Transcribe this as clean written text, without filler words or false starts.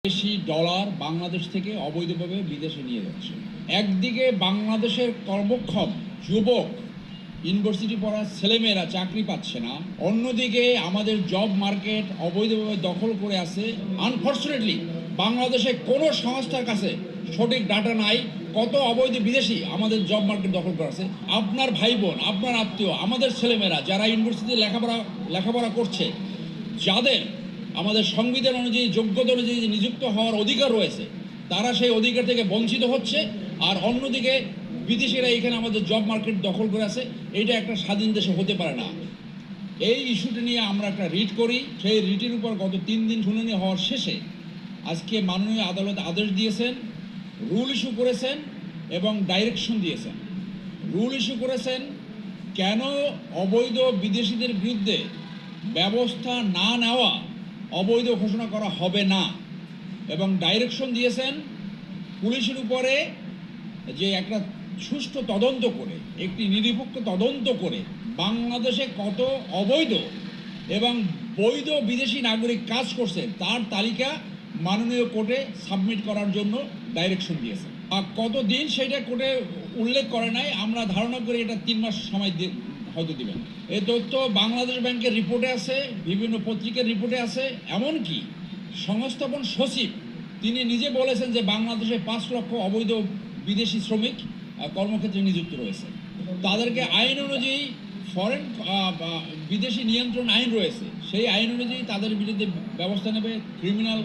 বেশি ডলার বাংলাদেশ থেকে অবৈধভাবে বিদেশে নিয়ে যাচ্ছে। একদিকে বাংলাদেশের কর্মক্ষম যুবক ইউনিভার্সিটি পড়া ছেলেমেয়েরা চাকরি পাচ্ছে না, অন্যদিকে আমাদের জব মার্কেট অবৈধভাবে দখল করে আছে। আনফর্চুনেটলি বাংলাদেশে কোনো সংস্থার কাছে সঠিক ডাটা নাই কত অবৈধ বিদেশি আমাদের জব মার্কেট দখল করে আছে। আপনার ভাই বোন, আপনার আত্মীয়, আমাদের ছেলেমেয়েরা যারা ইউনিভার্সিটিতে লেখাপড়া করছে, যাদের আমাদের সংবিধান অনুযায়ী যোগ্যতা অনুযায়ী নিযুক্ত হওয়ার অধিকার রয়েছে, তারা সেই অধিকার থেকে বঞ্চিত হচ্ছে। আর অন্যদিকে বিদেশিরা এখানে আমাদের জব মার্কেট দখল করে আছে। এটা একটা স্বাধীন দেশে হতে পারে না। এই ইস্যুটা নিয়ে আমরা একটা রিট করি। সেই রিটের উপর গত 3 দিন শুনানি হওয়ার শেষে আজকে মাননীয় আদালত আদেশ দিয়েছেন, রুল ইস্যু করেছেন এবং ডাইরেকশন দিয়েছেন। রুল ইস্যু করেছেন কেন অবৈধ বিদেশিদের বিরুদ্ধে ব্যবস্থা না নেওয়া অবৈধ ঘোষণা করা হবে না, এবং ডাইরেকশন দিয়েছেন পুলিশের উপরে যে একটা সুষ্ঠু তদন্ত করে, একটি নিরপেক্ষ তদন্ত করে বাংলাদেশে কত অবৈধ এবং বৈধ বিদেশি নাগরিক কাজ করছে তার তালিকা মাননীয় কোর্টে সাবমিট করার জন্য ডাইরেকশন দিয়েছে। আর কতদিন সেটা কোর্টে উল্লেখ করে নাই, আমরা ধারণা করি এটা 3 মাস সময় হয়তো দিবেন। এই তথ্য বাংলাদেশ ব্যাংকের রিপোর্টে আছে, বিভিন্ন পত্রিকার রিপোর্টে আছে। এমনকি সংস্থাপন সচিব তিনি নিজে বলেছেন যে বাংলাদেশে 5 লক্ষ অবৈধ বিদেশি শ্রমিক কর্মক্ষেত্রে নিযুক্ত রয়েছে। তাদেরকে আইন অনুযায়ী ফরেন বিদেশি নিয়ন্ত্রণ আইন রয়েছে, সেই আইন অনুযায়ী তাদের বিরুদ্ধে ব্যবস্থা নেবে। ক্রিমিনাল